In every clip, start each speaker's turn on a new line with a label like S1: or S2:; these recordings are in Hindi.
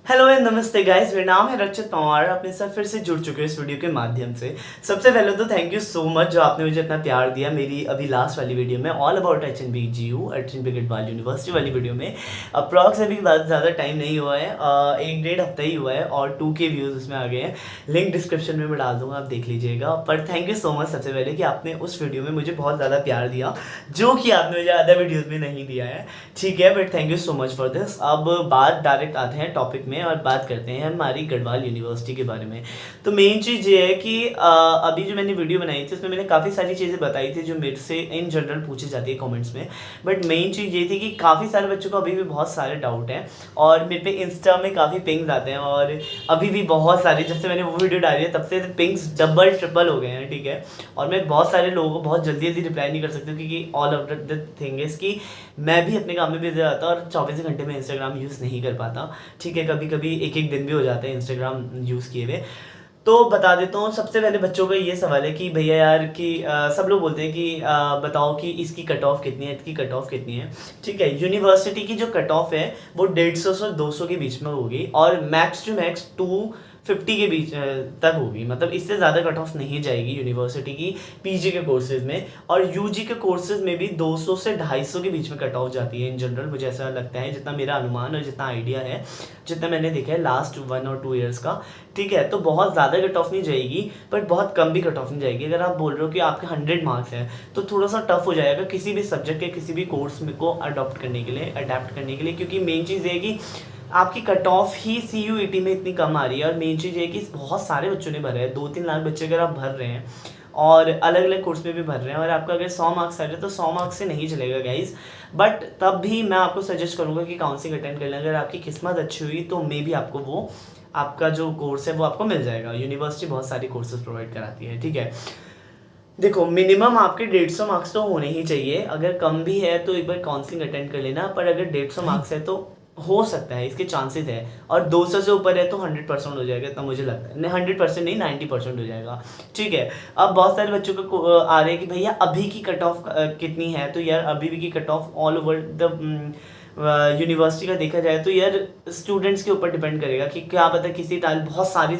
S1: हेलो एंड नमस्ते गाइस, मेरा नाम है रक्षित पंवार। अपने साथ फिर से जुड़ चुके हैं इस वीडियो के माध्यम से। सबसे पहले तो थैंक यू सो मच जो आपने मुझे इतना प्यार दिया मेरी अभी लास्ट वाली वीडियो में all about HNB GU HNB Garhwal university वाली वीडियो में। अप्रॉक्स अभी ज़्यादा टाइम नहीं हुआ है, एक डेढ़ हफ्ता ही हुआ है और 2K व्यूज़ उसमें आ गए हैं। लिंक डिस्क्रिप्शन में मैं डाल दूंगा, आप देख लीजिएगा। पर थैंक यू सो मच सबसे पहले कि आपने उस वीडियो में मुझे बहुत ज़्यादा प्यार दिया जो कि आपने मुझे अदर वीडियोज़ में नहीं दिया है। ठीक है, but thank you so much for this. अब बात डायरेक्ट आते हैं टॉपिक में और बात करते हैं हमारी गढ़वाल यूनिवर्सिटी के बारे में। तो मेन चीज़ ये है कि अभी जो मैंने वीडियो बनाई थी उसमें मैंने काफ़ी सारी चीज़ें बताई थी जो मेरे से इन जनरल पूछी जाती है कमेंट्स में। बट मेन चीज़ ये थी कि काफ़ी सारे बच्चों को अभी भी बहुत सारे डाउट हैं और मेरे पे इंस्टा में काफ़ी पिंग्स आते हैं और अभी भी बहुत सारे, जब से मैंने वो वीडियो डाली है तब से पिंग्स डबल ट्रिपल हो गए हैं। ठीक है, और मैं बहुत सारे लोगों को बहुत जल्दी जल्दी रिप्लाई नहीं कर सकती हूँ क्योंकि all of the thing is कि मैं भी अपने काम में बिजी रहता और 24 घंटे में इंस्टाग्राम यूज़ नहीं कर पाता। ठीक है, कभी कभी एक एक दिन भी हो जाता है इंस्टाग्राम यूज़ किए हुए। तो बता देता हूँ, सबसे पहले बच्चों का ये सवाल है कि भैया यार कि सब लोग बोलते हैं कि बताओ कि इसकी कट ऑफ कितनी है, इसकी कट ऑफ कितनी है। ठीक है, यूनिवर्सिटी की जो कट ऑफ है वो 150 से 200 के बीच में होगी और मैक्स टू मैक्स 250 के बीच तक होगी। मतलब इससे ज़्यादा कट ऑफ नहीं जाएगी यूनिवर्सिटी की पीजी के कोर्सेज में। और यूजी के कोर्सेज में भी 200 से 250 के बीच में कट ऑफ जाती है इन जनरल, मुझे ऐसा लगता है, जितना मेरा अनुमान और जितना आइडिया है, जितना मैंने देखा है लास्ट 1 और 2 ईयर्स का। ठीक है, तो बहुत ज़्यादा कट ऑफ नहीं जाएगी बट बहुत कम भी कट ऑफ नहीं जाएगी। अगर आप बोल रहे हो कि आपके 100 मार्क्स हैं तो थोड़ा सा टफ हो जाएगा किसी भी सब्जेक्ट या किसी भी कोर्स में को अडॉप्ट करने के लिए, अडेप्ट करने के लिए, क्योंकि मेन चीज़ ये है कि आपकी कट ऑफ ही CUET में इतनी कम आ रही है। और मेन चीज़ ये है कि बहुत सारे बच्चों ने भरा है, 2-3 लाख बच्चे अगर आप भर रहे हैं और अलग अलग कोर्स में भी भर रहे हैं और आपका अगर 100 मार्क्स आ रहे हैं तो 100 मार्क्स से नहीं चलेगा गाइज। बट तब भी मैं आपको सजेस्ट करूँगा कि काउंसलिंग अटेंड कर लें। अगर आपकी किस्मत अच्छी हुई तो मे भी आपको वो आपका जो कोर्स है वो आपको मिल जाएगा। यूनिवर्सिटी बहुत सारी कोर्सेज प्रोवाइड कराती है। ठीक है, देखो मिनिमम आपके 150 मार्क्स तो होने ही चाहिए। अगर कम भी है तो एक बार काउंसलिंग अटेंड कर लेना, पर अगर 150 मार्क्स है तो हो सकता है, इसके चांसेस है। और 200 से ऊपर है तो 100% हो जाएगा, इतना मुझे लगता है। नहीं 100% नहीं, 90% हो जाएगा। ठीक है, अब बहुत सारे बच्चों को आ रहे हैं कि भैया अभी की कट ऑफ कितनी है। तो यार अभी भी की cut off all over the university का देखा जाए तो यार स्टूडेंट्स के ऊपर डिपेंड करेगा कि क्या पता किसी साल बहुत सारी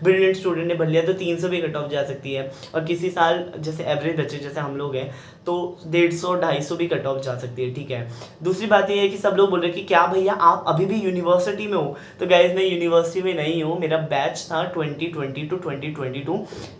S1: ब्रिलियंट स्टूडेंट ने भर लिया तो 300 भी कट ऑफ जा सकती है और किसी साल जैसे एवरेज बच्चे जैसे हम लोग हैं तो 150-250 भी कट ऑफ जा सकती है। ठीक है, दूसरी बात यह है कि सब लोग बोल रहे हैं कि क्या भैया आप अभी भी यूनिवर्सिटी में हो। तो गाइज मैं यूनिवर्सिटी में नहीं हूँ, मेरा बैच था 2020 टू 2022।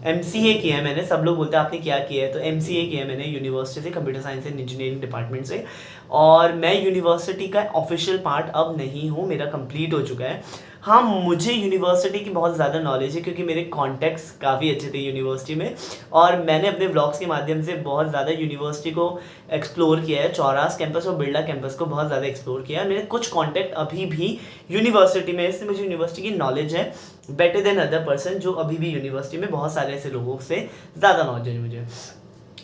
S1: MCA किया है मैंने। सब लोग बोलते हैं आपने क्या किया है, तो MCA किया है मैंने यूनिवर्सिटी से, computer science and engineering department से। और मैं यूनिवर्सिटी का ऑफिशियल पार्ट अब नहीं हूँ, मेरा कंप्लीट हो चुका है। हाँ, मुझे यूनिवर्सिटी की बहुत ज़्यादा नॉलेज है क्योंकि मेरे कॉन्टैक्ट्स काफ़ी अच्छे थे यूनिवर्सिटी में और मैंने अपने व्लॉग्स के माध्यम से बहुत ज़्यादा यूनिवर्सिटी को एक्सप्लोर किया है। चौरास कैंपस और बिरला कैंपस को बहुत ज़्यादा एक्सप्लोर किया है। मेरे कुछ कॉन्टैक्ट अभी भी यूनिवर्सिटी में, इससे मुझे यूनिवर्सिटी की नॉलेज है बेटर देन अदर पर्सन जो अभी भी यूनिवर्सिटी में, बहुत सारे ऐसे लोगों से ज़्यादा नॉलेज है मुझे।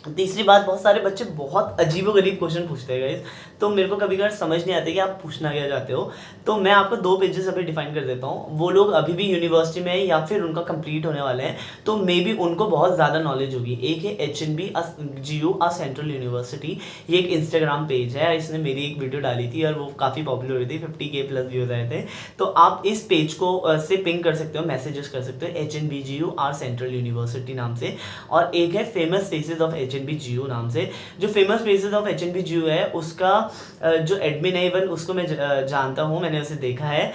S1: तीसरी बात, बहुत सारे बच्चे बहुत अजीबोगरीब क्वेश्चन पूछते हैं गाइस, तो मेरे को कभी कभार समझ नहीं आती कि आप पूछना क्या चाहते हो। तो मैं आपको 2 पेजेस अभी डिफाइन कर देता हूँ। वो लोग अभी भी यूनिवर्सिटी में है या फिर उनका कंप्लीट होने वाले हैं तो मे बी उनको बहुत ज़्यादा नॉलेज होगी। एक है HNB GU सेंट्रल यूनिवर्सिटी, ये एक इंस्टाग्राम पेज है, इसने मेरी एक वीडियो डाली थी और वो काफ़ी पॉपुलर हुई थी, 50K प्लस व्यूज आए थे। तो आप इस पेज को से पिंग कर सकते हो, मैसेजेस कर सकते हो HNB GU सेंट्रल यूनिवर्सिटी नाम से। और एक है famous faces of HNB GU नाम से। जो famous faces of HNB GU है उसका जो एडमिन है इवन उसको मैं जानता हूँ, मैंने उसे देखा है।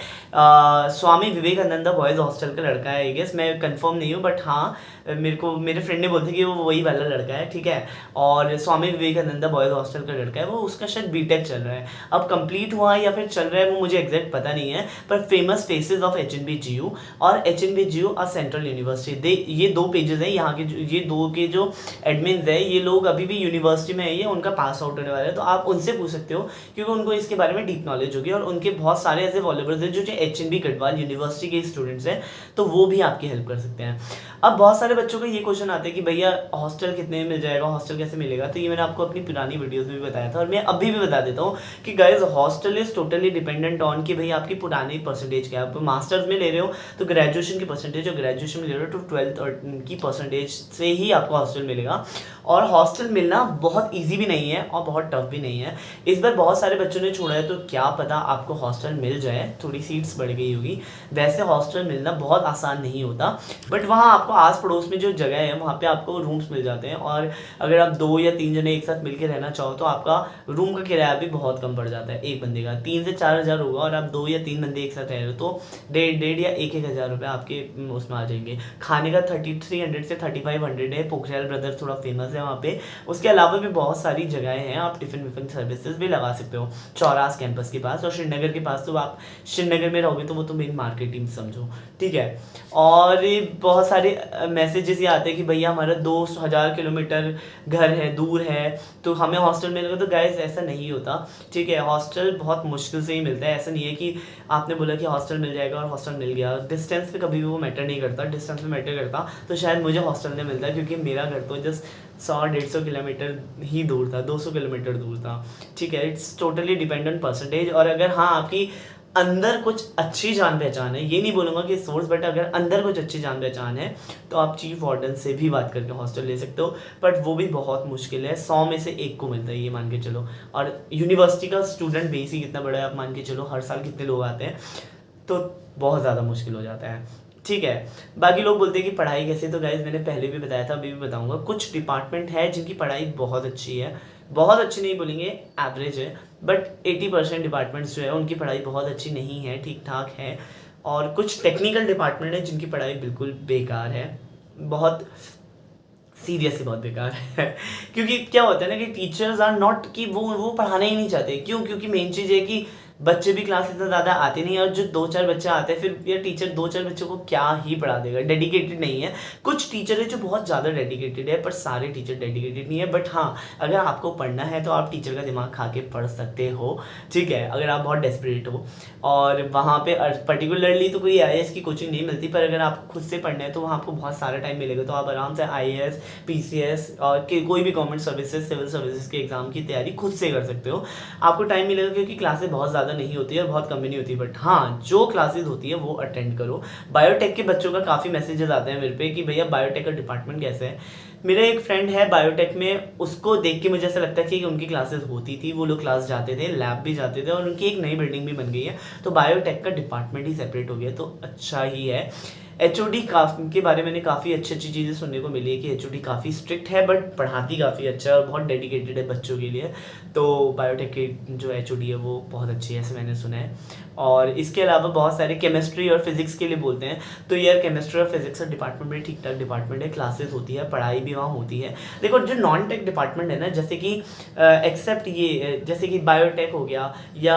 S1: स्वामी विवेकानंद बॉयज़ हॉस्टल का लड़का है, आई गेस, मैं कंफर्म नहीं हूँ बट हाँ मेरे फ्रेंड ने बोलते कि वो वही वाला लड़का है। ठीक है, और स्वामी विवेकानंद बॉयज़ हॉस्टल का लड़का है वो, उसका शायद बीटेक चल रहा है, अब कंप्लीट हुआ है या फिर चल रहा है वो मुझे एग्जैक्ट पता नहीं है। पर famous faces of HNB GU और HNB GU सेंट्रल यूनिवर्सिटी, ये 2 पेजेस हैं यहाँ के। ये 2 के जो एडमिन है ये लोग अभी भी यूनिवर्सिटी में है, ये उनका पास आउट होने वाला है तो आप उनसे पूछ सकते हो क्योंकि उनको इसके बारे में डीप नॉलेज होगी। और उनके बहुत सारे ऐसे फॉलोवर्स हैं जो HNB गढ़वाल यूनिवर्सिटी के स्टूडेंट्स हैं तो वो भी आपकी हेल्प कर सकते हैं। अब बहुत सारे बच्चों को ये क्वेश्चन आते हैं कि भैया हॉस्टल कितने में मिल जाएगा, हॉस्टल कैसे मिलेगा। तो ये मैंने आपको अपनी पुरानी वीडियोस में भी बताया था और मैं अभी भी बता देता हूँ कि guys hostel is totally dependent on कि भैया आपकी पुरानी परसेंटेज क्या है। आप मास्टर्स में ले रहे हो तो ग्रेजुएशन की परसेंटेज, और ग्रेजुएशन में ले रहे हो तो 12th की परसेंटेज से ही आपको हॉस्टल मिलेगा। और हॉस्टल मिलना बहुत इजी भी नहीं है और बहुत टफ भी नहीं है। इस बार बहुत सारे बच्चों ने छोड़ा है, तो क्या पता आपको हॉस्टल मिल जाए, थोड़ी सीट्स बढ़ गई होगी। वैसे हॉस्टल मिलना बहुत आसान नहीं होता, बट वहाँ आपको आस पड़ोस में जो जगह है वहाँ पे आपको रूम्स मिल जाते हैं, और अगर आप 2 या 3 जने एक साथ मिलकर रहना चाहो तो आपका रूम का किराया भी बहुत कम पड़ जाता है। एक बंदे का 3 से 4 हज़ार होगा, और आप 2 या 3 बंदे एक साथ रह रहे हो तो 1.5 या 1 हज़ार रुपये आपके उसमें आ जाएंगे। खाने का 3300 से 3500 है। पोखरियाल ब्रदर्स थोड़ा फेमस है वहाँ पे। उसके अलावा भी बहुत सारी जगहें हैं, आप टिफिन विफिन सर्विसेज भी लगा सकते हो चौरास कैंपस के पास। और श्रीनगर के पास तो आप श्रीनगर में रहोगे तो वो तो मेरी मार्केटिंग समझो, ठीक है। और बहुत सारे मैसेजेस ये आते हैं कि भैया हमारा 2000 किलोमीटर घर है, दूर है, तो हमें हॉस्टल मिलेगा। तो गाइस ऐसा नहीं होता, ठीक है। हॉस्टल बहुत मुश्किल से ही मिलता है। ऐसा नहीं है कि आपने बोला कि हॉस्टल मिल जाएगा और हॉस्टल मिल गया। डिस्टेंस पे कभी भी वो मैटर नहीं करता। डिस्टेंस पे मैटर करता तो शायद मुझे हॉस्टल नहीं मिलता, क्योंकि मेरा घर तो जस्ट 100-150 किलोमीटर ही दूर था, 200 किलोमीटर दूर था, ठीक है। It's totally depend on percentage. और अगर हाँ आपकी अंदर कुछ अच्छी जान पहचान है, ये नहीं बोलूँगा कि सोर्स, बट अगर अंदर कुछ अच्छी जान पहचान है तो आप चीफ वार्डन से भी बात करके हॉस्टल ले सकते हो, बट वो भी बहुत मुश्किल है। 100 में से 1 को मिलता है, ये मान के चलो। और यूनिवर्सिटी का स्टूडेंट बेस ही कितना बड़ा है, आप मान के चलो, हर साल कितने लोग आते हैं, तो बहुत ज़्यादा मुश्किल हो जाता है, ठीक है। बाकी लोग बोलते हैं कि पढ़ाई कैसे, तो गाइज मैंने पहले भी बताया था, अभी भी बताऊंगा। कुछ डिपार्टमेंट है जिनकी पढ़ाई बहुत अच्छी है, बहुत अच्छी नहीं बोलेंगे, एवरेज है, बट 80% डिपार्टमेंट्स जो है उनकी पढ़ाई बहुत अच्छी नहीं है, ठीक ठाक है। और कुछ टेक्निकल डिपार्टमेंट है जिनकी पढ़ाई बिल्कुल बेकार है, बहुत सीरियसली बहुत बेकार है। क्योंकि क्या होता है ना कि टीचर्स आर नॉट, कि वो पढ़ाना ही नहीं चाहते। क्यों? क्योंकि मेन चीज़ है कि बच्चे भी क्लास इतना ज़्यादा आते नहीं है, और जो 2-4 बच्चे आते हैं फिर ये टीचर 2-4 बच्चों को क्या ही पढ़ा देगा, डेडिकेटेड नहीं है। कुछ टीचर है जो बहुत ज़्यादा डेडिकेटेड है, पर सारे टीचर डेडिकेटेड नहीं है। बट हाँ, अगर आपको पढ़ना है तो आप टीचर का दिमाग खा के पढ़ सकते हो, ठीक है, अगर आप बहुत डेस्परेट हो। और वहाँ पे पर्टिकुलरली तो कोई IAS की कोचिंग नहीं मिलती, पर अगर आपको खुद से पढ़ना है तो वहाँ आपको बहुत सारा टाइम मिलेगा, तो आप आराम से IAS, PCS और कोई भी गवर्नमेंट सर्विसेज, सिविल सर्विसेज के एग्जाम की तैयारी खुद से कर सकते हो। आपको टाइम मिलेगा, क्योंकि क्लासेस बहुत ज़्यादा नहीं होती है और बहुत कम भी नहीं होती, बट हाँ जो क्लासेस होती है वो अटेंड करो। बायोटेक के बच्चों का काफ़ी मैसेजेस आते हैं मेरे पे कि भैया बायोटेक का डिपार्टमेंट कैसे है। मेरा एक फ्रेंड है बायोटेक में, उसको देख के मुझे ऐसा लगता है कि उनकी क्लासेस होती थी, वो लोग क्लास जाते थे, लैब भी जाते थे, और उनकी एक नई बिल्डिंग भी बन गई है, तो बायोटेक का डिपार्टमेंट ही सेपरेट हो गया, तो अच्छा ही है। HOD के बारे में मैंने काफ़ी अच्छी अच्छी चीज़ें सुनने को मिली है कि HOD काफ़ी स्ट्रिक्ट है, बट पढ़ाती काफ़ी अच्छा है और बहुत डेडिकेटेड है बच्चों के लिए। तो बायोटेक की जो HOD है वो बहुत अच्छी है, ऐसे मैंने सुना है। और इसके अलावा बहुत सारे केमिस्ट्री और फिजिक्स के लिए बोलते हैं, तो यार केमिस्ट्री और फिजिक्स का डिपार्टमेंट भी ठीक ठाक डिपार्टमेंट है, क्लासेस होती है, पढ़ाई भी वहाँ होती है। देखो जो नॉन टेक डिपार्टमेंट है ना, जैसे कि एक्सेप्ट ये, जैसे कि बायोटेक हो गया या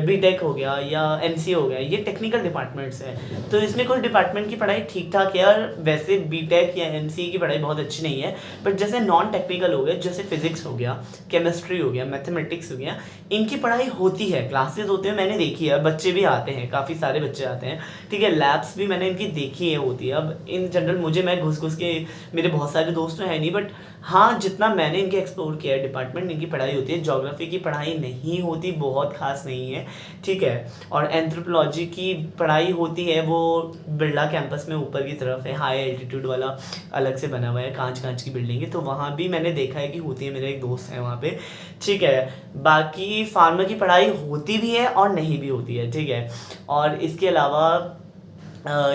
S1: BTech हो गया या MCA हो गया, ये टेक्निकल डिपार्टमेंट्स हैं, तो इसमें कुछ डिपार्टमेंट की पढ़ाई ठीक ठाक है, और वैसे BTech या MCA की पढ़ाई बहुत अच्छी नहीं है। बट जैसे नॉन टेक्निकल हो गए, जैसे फिजिक्स हो गया, केमिस्ट्री हो गया, मैथमेटिक्स हो गया, इनकी पढ़ाई होती है, क्लासेस होते हैं, मैंने देखी है, बच्चे भी आते हैं, काफ़ी सारे बच्चे आते हैं, ठीक है। लैब्स भी मैंने इनकी देखी है, होती है। अब इन जनरल मैं घुस घुस के, मेरे बहुत सारे दोस्त तो हैं नहीं, बट हाँ जितना मैंने इनके एक्सप्लोर किया है डिपार्टमेंट, इनकी पढ़ाई होती है। ज्योग्राफी की पढ़ाई नहीं होती, बहुत खास नहीं है, ठीक है। और एंथ्रोपोलॉजी की पढ़ाई होती है, वो बिरला कैंपस में ऊपर की तरफ है, हाई एल्टीट्यूड वाला अलग से बना हुआ है, कांच कांच की बिल्डिंग है, तो वहाँ भी मैंने देखा है कि होती है, मेरा एक दोस्त है वहाँ पे, ठीक है। बाकी फार्मा की पढ़ाई होती भी है और नहीं भी होती है, ठीक है। और इसके अलावा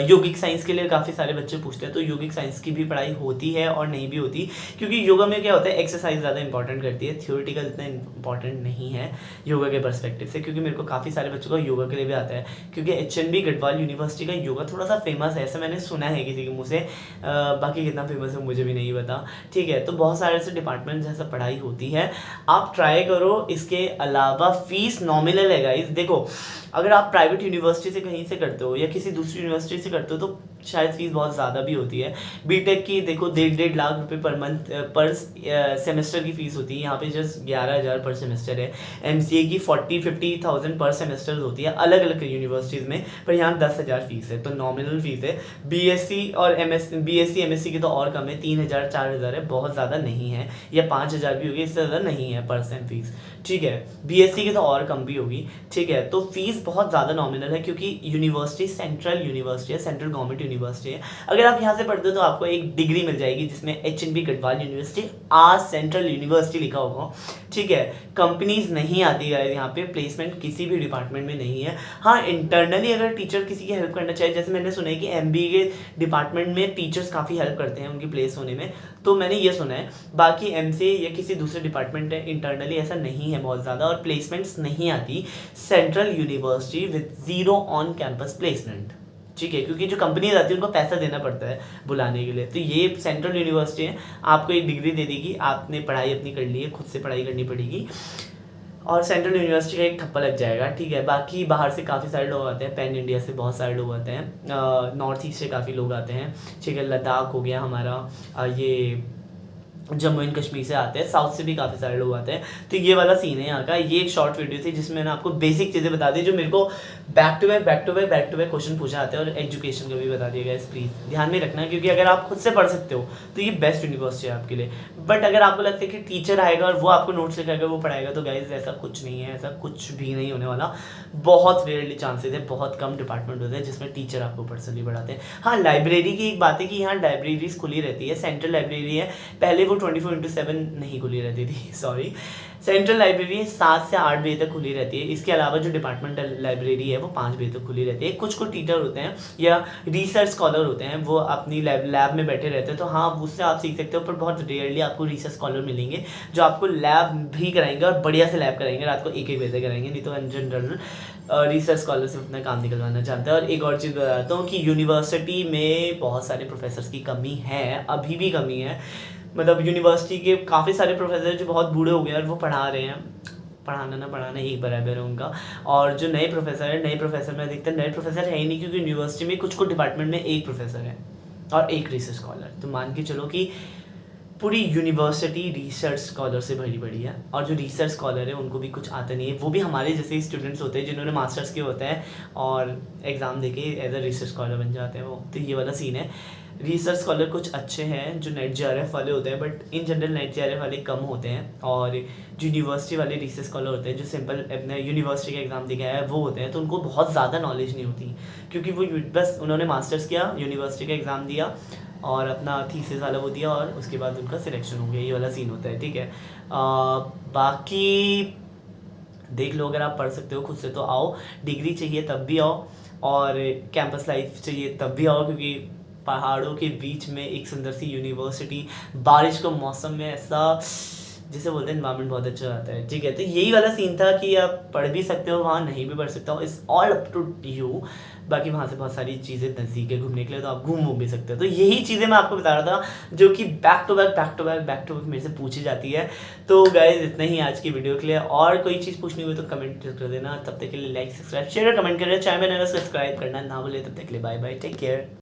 S1: योगिक साइंस के लिए काफ़ी सारे बच्चे पूछते हैं, तो योगिक साइंस की भी पढ़ाई होती है और नहीं भी होती, क्योंकि योगा में क्या होता है, एक्सरसाइज ज़्यादा इंपॉर्टेंट करती है, थ्योरेटिकल इतना इंपॉर्टेंट नहीं है योगा के पर्सपेक्टिव से। क्योंकि मेरे को काफ़ी सारे बच्चों का योगा के लिए भी आता है, क्योंकि HNB गढ़वाल यूनिवर्सिटी का योगा थोड़ा सा फेमस है, ऐसा मैंने सुना है किसी के मुँह से, बाकी कितना फेमस है मुझे भी नहीं पता, ठीक है। तो बहुत सारे ऐसे डिपार्टमेंट जैसा पढ़ाई होती है, आप ट्राई करो। इसके अलावा फीस नॉमिनल है गाइस। देखो अगर आप प्राइवेट यूनिवर्सिटी से कहीं से करते हो या किसी दूसरी यूनिवर्सिटी से करते हो तो शायद फीस बहुत ज़्यादा भी होती है। बीटेक की देखो 1.5 लाख रुपए पर मंथ पर सेमेस्टर की फ़ीस होती है, यहाँ पे जस्ट 11,000 पर सेमेस्टर है। MCA की 40-50,000 पर सेमेस्टर होती है अलग अलग यूनिवर्सिटीज़ में, पर यहाँ 10,000 फीस है, तो नॉमिनल फीस है। BSc और BSc MSc की तो और कम है, 3,000-4,000 है, बहुत ज़्यादा नहीं है, या 5,000 भी होगी, इससे ज़्यादा नहीं है पर सेम फीस, ठीक है। BSc की तो और कम भी होगी, ठीक है। तो फीस बहुत ज़्यादा नॉमिनल है, क्योंकि यूनिवर्सिटी सेंट्रल यूनिवर्सिटी है, सेंट्रल गवर्नमेंट यूनिवर्सिटी है। अगर आप यहाँ से पढ़ते हो तो आपको एक डिग्री मिल जाएगी जिसमें एच.एन.बी गढ़वाल यूनिवर्सिटी आज सेंट्रल यूनिवर्सिटी लिखा होगा, ठीक है। कंपनीज नहीं आती है यहाँ पे, प्लेसमेंट किसी भी डिपार्टमेंट में नहीं है। हाँ, इंटरनली अगर टीचर किसी की हेल्प करना चाहे, जैसे मैंने सुना है कि एमबीए के डिपार्टमेंट में टीचर्स काफ़ी हेल्प करते हैं उनकी प्लेस होने में, तो मैंने ये सुना है। बाकी एमसीए या किसी दूसरे डिपार्टमेंट है इंटरनली ऐसा नहीं है बहुत ज़्यादा, और प्लेसमेंट्स नहीं आती central university with zero on campus placement, ठीक है, क्योंकि जो कंपनीज आती है उनको पैसा देना पड़ता है बुलाने के लिए। तो ये सेंट्रल यूनिवर्सिटी है, आपको एक डिग्री दे देगी, आपने पढ़ाई अपनी कर ली है, खुद से पढ़ाई करनी पड़ेगी और सेंट्रल यूनिवर्सिटी का एक ठप्पा लग जाएगा, ठीक है। बाकी बाहर से काफ़ी सारे लोग आते हैं, पैन इंडिया से बहुत सारे लोग आते हैं, नॉर्थ ईस्ट से काफ़ी लोग आते हैं, ठीक है। लद्दाख हो गया हमारा, ये जम्मू एंड कश्मीर से आते हैं, साउथ से भी काफ़ी सारे लोग आते हैं। तो ये वाला सीन है यहाँ का। ये एक शॉर्ट वीडियो थी जिसमें मैंने आपको बेसिक चीज़ें बता दी जो मेरे को बैक टू बैक क्वेश्चन पूछा जाते हैं, और एजुकेशन का भी बता दिया गया। प्लीज़ ध्यान में रखना, क्योंकि अगर आप खुद से पढ़ सकते हो तो ये बेस्ट यूनिवर्सिटी है आपके लिए। बट अगर आपको लगता है कि टीचर आएगा और वो आपको नोट्स लिखाएगा, वो पढ़ाएगा, तो गाइज ऐसा कुछ नहीं है, ऐसा कुछ भी नहीं होने वाला। बहुत रेयरली चांसेस है, बहुत कम डिपार्टमेंट होते हैं जिसमें टीचर आपको पर्सनली पढ़ाते हैं। हाँ, लाइब्रेरी की एक बात है कि यहाँ लाइब्रेरीज खुली रहती है, सेंट्रल लाइब्रेरी है, पहले वो 24/7 नहीं खुली रहती थी, सॉरी। सेंट्रल लाइब्रेरी 7 से 8 बजे तक खुली रहती है। इसके अलावा जो डिपार्टमेंटल लाइब्रेरी है वो 5 बजे तक खुली रहती है। कुछ टीचर होते हैं या रिसर्च स्कॉलर होते हैं, वो अपनी लैब में बैठे रहते हैं, तो हाँ उससे आप सीख सकते हो, पर बहुत रेयरली आपको रिसर्च स्कॉलर मिलेंगे जो आपको लैब भी कराएंगे और बढ़िया से लैब कराएंगे, रात को 1-1 बजे तक कराएंगे, नहीं तो इन जनरल रिसर्च स्कॉलर से अपना काम निकलवाना चाहता है। और एक और चीज़ बताता हूँ कि यूनिवर्सिटी में बहुत सारे प्रोफेसर्स की कमी है, अभी भी कमी है। मतलब यूनिवर्सिटी के काफ़ी सारे प्रोफेसर जो बहुत बूढ़े हो गए और वो पढ़ा रहे हैं, पढ़ाना ना पढ़ाना एक बराबर है उनका। और जो नए प्रोफेसर में अधिकतर नए प्रोफेसर है ही नहीं, क्योंकि यूनिवर्सिटी में कुछ डिपार्टमेंट में एक प्रोफेसर है और एक रिसर्च स्कॉलर। तो मान के चलो कि पूरी यूनिवर्सिटी रिसर्च स्कॉलर से भरी पड़ी है, और जो रिसर्च स्कॉलर है उनको भी कुछ आता नहीं है, वो भी हमारे जैसे स्टूडेंट्स होते हैं जिन्होंने मास्टर्स किए होते हैं और एग्ज़ाम देके एज अ रिसर्च स्कॉलर बन जाते हैं वो। तो ये वाला सीन है। रिसर्च स्कॉलर कुछ अच्छे हैं जो नेट जेआरएफ वाले होते हैं, but in general net JRF वाले कम होते हैं, और जो यूनिवर्सिटी वाले रिसर्च स्कॉलर होते हैं जो सिंपल अपने यूनिवर्सिटी का एग्ज़ाम दिखाया है वो होते हैं, तो उनको बहुत ज़्यादा नॉलेज नहीं होती, क्योंकि वो बस उन्होंने मास्टर्स किया, यूनिवर्सिटी का एग्ज़ाम दिया और अपना थीसिस वाला वो दिया, और उसके बाद उनका सिलेक्शन हो गया। ये वाला सीन होता है, ठीक है। बाकी देख लो, अगर आप पढ़ सकते हो खुद से तो आओ, डिग्री चाहिए तब भी आओ, और कैंपस लाइफ चाहिए तब भी आओ, क्योंकि पहाड़ों के बीच में एक सुंदर सी यूनिवर्सिटी, बारिश के मौसम में ऐसा जिसे बोलते हैं एनवायरनमेंट बहुत अच्छा आता है, ठीक है। तो यही वाला सीन था कि आप पढ़ भी सकते हो वहाँ, नहीं भी पढ़ सकते हो, it's all up to you. बाकी वहाँ से बहुत सारी चीज़ें नज़दीक है घूमने के लिए, तो आप घूम भी सकते हो। तो यही चीज़ें मैं आपको बता रहा था जो कि बैक टू बैक मेरे से पूछी जाती है। तो गाइज इतना ही आज की वीडियो के लिए, और कोई चीज़ पूछनी हुई तो कमेंट कर देना। तब तक के लिए लाइक, सब्सक्राइब, शेयर और कमेंट करें, चैनल सब्सक्राइब करना ना भूले। तब तक के लिए बाय बाय, टेक केयर।